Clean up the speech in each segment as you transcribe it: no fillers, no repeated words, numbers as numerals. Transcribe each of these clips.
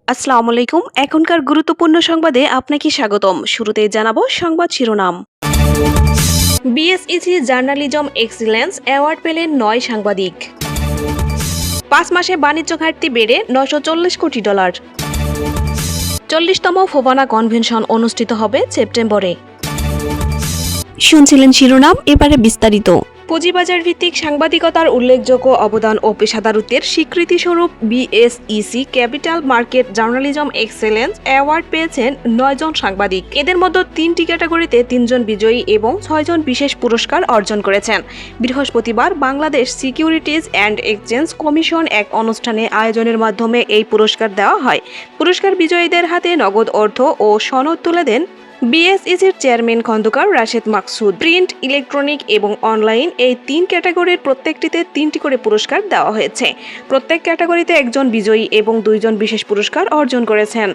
আসসালামু আলাইকুম। এখনকার গুরুত্বপূর্ণ সংবাদে আপনাকে স্বাগতম। শুরুতেই জানাবো সংবাদ শিরোনাম। বিএসইসি জার্নালিজম এক্সিলেন্স অ্যাওয়ার্ড পেলেন 9 সাংবাদিক। 5 মাসে বাণিজ্য ঘাটতি বেড়ে $940 কোটি। 40তম ফোবানা কনভেনশন অনুষ্ঠিত হবে সেপ্টেম্বরে। শুনছিলেন শিরোনাম, এবারে বিস্তারিত। পুঁজিবাজার ভিত্তিক সাংবাদিকতার উল্লেখযোগ্য অবদান ও পেশাদারত্বের স্বীকৃতিস্বরূপ BSEC capital market journalism excellence award পেয়েছেন 9 জন সাংবাদিক। এদের মধ্যে 3টি ক্যাটাগরিতে 3 জন বিজয়ী এবং 6 জন বিশেষ পুরস্কার অর্জন করেছেন। বৃহস্পতিবার Bangladesh securities and exchange commission এক অনুষ্ঠানে আয়োজনের মাধ্যমে এই পুরস্কার দেওয়া হয়। পুরস্কার বিজয়ীদের হাতে নগদ অর্থ ও সনদ তুলে দেন বিএসইসির chairman Khondaker Rashed Maksud. Print, electronic এবং অনলাইন এই 3 ক্যাটাগরির প্রত্যেকটিতে 3টি করে পুরস্কার দেওয়া হয়েছে। প্রত্যেক ক্যাটাগরিতে একজন বিজয়ী এবং 2 জন বিশেষ পুরস্কার অর্জন করেছেন।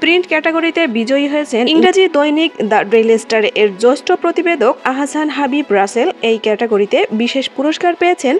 প্রিন্ট ক্যাটাগরিতে বিজয়ী হয়েছেন ইংরেজি দৈনিক দ্য ডেইলি স্টার এর জ্যেষ্ঠ প্রতিবেদক আহসান হাবিব রাসেল। এই ক্যাটাগরিতে বিশেষ পুরস্কার পেয়েছেন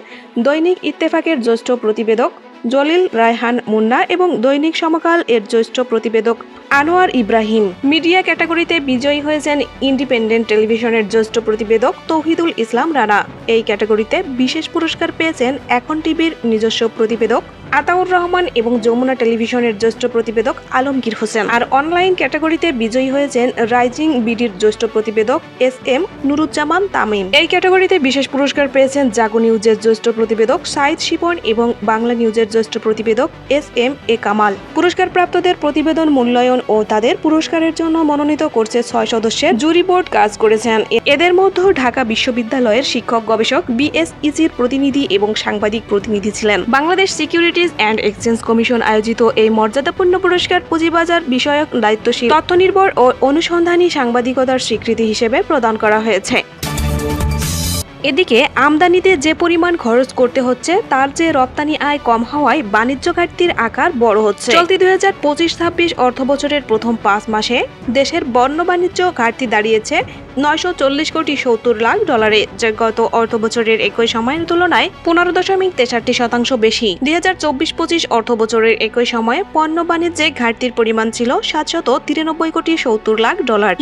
দৈনিক ইত্তেফাকের জ্যেষ্ঠ প্রতিবেদক জলিল রায়হান মুন্না এবং দৈনিক সমকাল এর জ্যেষ্ঠ প্রতিবেদক আনোয়ার ইব্রাহিম। মিডিয়া ক্যাটাগরিতে বিজয়ী হয়েছেন ইন্ডিপেন্ডেন্ট টেলিভিশনের জ্যেষ্ঠ প্রতিবেদক তৌহিদুল ইসলাম রানা। এই ক্যাটাগরিতে বিশেষ পুরস্কার পেয়েছেন এখন টিভির নিজস্ব প্রতিবেদক আতাউর রহমান এবং যমুনা টেলিভিশনের জ্যেষ্ঠ প্রতিবেদক আলমগীর হোসেন। আর অনলাইন ক্যাটাগরিতে বিজয়ী হয়েছেন রাইজিং বিডির জ্যেষ্ঠ প্রতিবেদক SM নুরুজ্জামান তামিম। এই ক্যাটাগরিতে বিশেষ পুরস্কার পেয়েছেন জাগো নিউজের জ্যেষ্ঠ প্রতিবেদক সাইদ শিপন এবং বাংলা নিউজের জ্যেষ্ঠ প্রতিবেদক SM এ কামাল। পুরস্কার প্রাপ্তদের প্রতিবেদন মূল্যায়ন ও তাদের পুরস্কারের জন্য মনোনীত করছে 6 সদস্যের জুরি বোর্ড কাজ করেছেন। এদের মধ্যে ঢাকা বিশ্ববিদ্যালয়ের শিক্ষক গবেষক, বিএসইসির প্রতিনিধি এবং সাংবাদিক প্রতিনিধি ছিলেন। Bangladesh securities and exchange commission আয়োজিত এই মর্যাদাপূর্ণ পুরস্কার পুঁজিবাজার বিষয়ক দায়িত্বশীল, তথ্যনির্ভর ও অনুসন্ধানী সাংবাদিকতার স্বীকৃতি হিসেবে প্রদান করা হয়েছে। এদিকে আমদানিতে যে পরিমাণ খরচ করতে হচ্ছে তার চেয়ে রপ্তানি আয় কম হওয়ায় বাণিজ্য ঘাটতির আকার বড় হচ্ছে। চলতি 2025-26 অর্থবছরের প্রথম 5 মাসে দেশের পণ্য বাণিজ্য ঘাটতি দাঁড়িয়েছে $940 কোটি 70 লাখ, যা গত অর্থবছরের একই সময়ের তুলনায় 15.63% বেশি। 2024-25 অর্থবছরের একই সময়ে পণ্য বাণিজ্যে ঘাটতির পরিমাণ ছিল $793 কোটি 70 লাখ।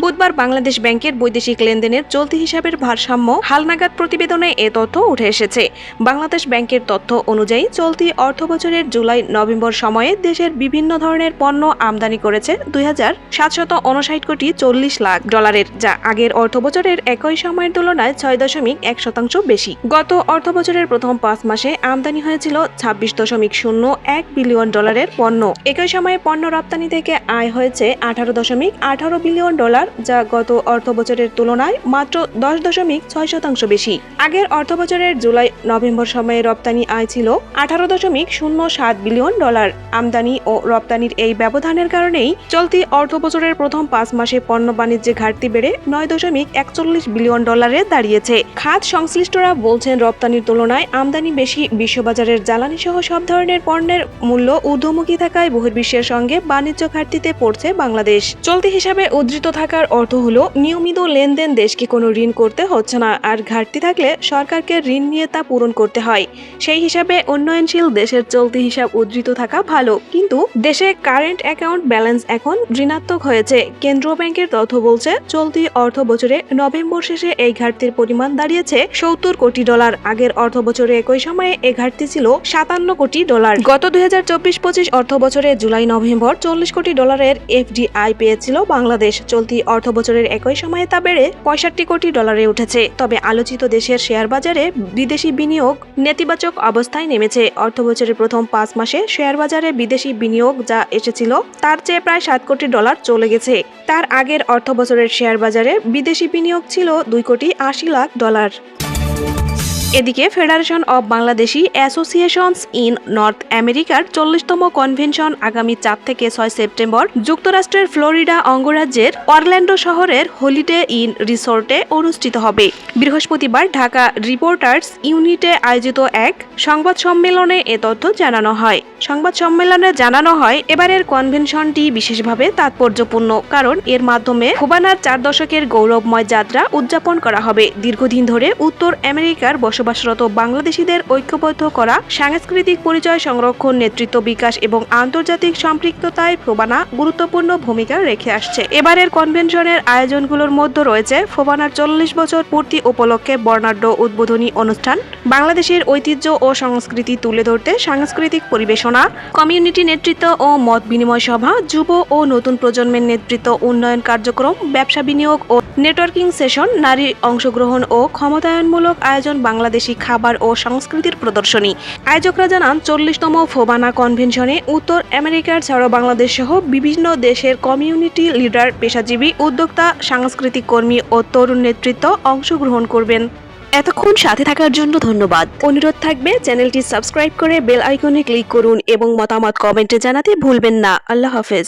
বুধবার বাংলাদেশ ব্যাংকের বৈদেশিক লেনদেনের চলতি হিসাবের ভারসাম্য হালনাগাদ প্রতিবেদনে এ তথ্য উঠে এসেছে। বাংলাদেশ ব্যাংকের তথ্য অনুযায়ী চলতি অর্থবছরের জুলাই-নভেম্বর সময়ে দেশের বিভিন্ন ধরনের পণ্য আমদানি করেছে $2,759 কোটি 40 লাখ, যা আগের অর্থবছরের একই সময়ের তুলনায় 6.1% বেশি। গত অর্থবছরের প্রথম 5 মাসে আমদানি হয়েছিল $26.01 বিলিয়ন পণ্য। একই সময়ে পণ্য রপ্তানি থেকে আয় হয়েছে $18.18 বিলিয়ন, যা গত অর্থবছরের তুলনায় মাত্র 10.6% বেশি। আগের অর্থবছরের জুলাই-নভেম্বর সময়ে রপ্তানি আয় ছিল $18.07 বিলিয়ন। আমদানি ও রপ্তানির এই ব্যবধানের কারণেই চলতি অর্থবছরের প্রথম 5 মাসে পণ্য বাণিজ্যে ঘাটতি বেড়ে $9.41 বিলিয়ন দাঁড়িয়েছে। খাত সংশ্লিষ্টরা বলছেন, রপ্তানির তুলনায় আমদানি বেশি। বিশ্ববাজারের জ্বালানি সহ সব ধরনের পণ্যের মূল্য ঊর্ধ্বমুখী থাকায় বহির্বিশ্বের সঙ্গে বাণিজ্য ঘাটতিতে পড়ছে বাংলাদেশ। চলতি হিসাবে উদ্ধৃত থাকার অর্থ হলো নিয়মিত লেনদেন, দেশকে কোনো ঋণ করতে হচ্ছে না, আর ঘাটতি থাকলে সরকারকে ঋণ নিয়ে তা পূরণ করতে হয়। সেই হিসাবে উন্নয়নশীল দেশের চলতি হিসাব উদ্ধৃত থাকা ভালো, কিন্তু দেশে কারেন্ট অ্যাকাউন্ট ব্যালেন্স এখন ঋণাত্মক হয়েছে। কেন্দ্রীয় ব্যাংকের তথ্য বলছে, চলতি অর্থবছরে নভেম্বর শেষে এই ঘাটতির পরিমাণ দাঁড়িয়েছে $70 কোটি। আগের অর্থবছরে একই সময়ে এই ঘাটতি ছিল $57 কোটি। গত 2024-25 অর্থবছরে জুলাই-নভেম্বর $40 কোটি FDI পেয়েছিল বাংলাদেশ। চলতি অর্থবছরের একই সময়ে তা বেড়ে $65 কোটি উঠেছে। তবে আলোচিত দেশের শেয়ার বাজারে বিদেশি বিনিয়োগ নেতিবাচক অবস্থায় নেমেছে। অর্থবছরের প্রথম 5 মাসে শেয়ার বাজারে বিদেশি বিনিয়োগ যা এসেছিল তার চেয়ে প্রায় $7 কোটি চলে গেছে। তার আগের অর্থবছরের শেয়ার বাজারে বিদেশি বিনিয়োগ ছিল $2.80 লাখ। এদিকে federation of Bangladeshi associations in north আমেরিকার 40তম কনভেনশন আগামী 4 থেকে 6 সেপ্টেম্বর যুক্তরাষ্ট্রের ফ্লোরিডা অঙ্গরাজ্যের অরল্যান্ডো শহরের হলিডে ইন রিসোর্টে অনুষ্ঠিত হবে। বৃহস্পতিবার ঢাকা রিপোর্টার্স ইউনিটে আয়োজিত এক সংবাদ সম্মেলনে এ তথ্য জানানো হয়। সংবাদ সম্মেলনে জানানো হয়, এবারের কনভেনশনটি বিশেষভাবে তাৎপর্যপূর্ণ, কারণ এর মাধ্যমে ফোবানার 4 দশকের গৌরবময় যাত্রা উদযাপন করা হবে। দীর্ঘদিন ধরে উত্তর আমেরিকার বসবাসরত বাংলাদেশিদের ঐক্যবদ্ধ করা, সাংস্কৃতিক পরিচয় সংরক্ষণ, নেতৃত্ব বিকাশ এবং আন্তর্জাতিক সম্পৃক্ততায় ফোবানা গুরুত্বপূর্ণ ভূমিকা রেখে আসছে। এবারের কনভেনশনের আয়োজনগুলোর মধ্যে রয়েছে ফোবানার 40 বছর পূর্তি উপলক্ষে বর্ণাঢ্য উদ্বোধনী অনুষ্ঠান, বাংলাদেশের ঐতিহ্য ও সংস্কৃতি তুলে ধরতে সাংস্কৃতিক পরিবেশনা, কমিউনিটি নেতৃত্ব ও মত বিনিময় সভা, যুব ও নতুন প্রজন্মের নেতৃত্ব উন্নয়ন কার্যক্রম, ব্যবসা বিনিয়োগ ও নেটওয়ার্কিং সেশন, নারী অংশগ্রহণ ও ক্ষমতায়নমূলক আয়োজন, বাংলাদেশি খাবার ও সংস্কৃতির প্রদর্শনী। আয়োজকরা জানান 40তম ফোবানা কনভেনশনে উত্তর আমেরিকার ছাড়াও বাংলাদেশ সহ বিভিন্ন দেশের কমিউনিটি লিডার, পেশাজীবী, উদ্যোক্তা, সাংস্কৃতিক কর্মী ও তরুণ নেতৃত্ব অংশগ্রহণ করবেন। এতক্ষণ সাথে থাকার জন্য ধন্যবাদ। অনুরোধ থাকবে চ্যানেলটি সাবস্ক্রাইব করে বেল আইকনে ক্লিক করুন এবং মতামত কমেন্টে জানাতে ভুলবেন না। আল্লাহ হাফেজ।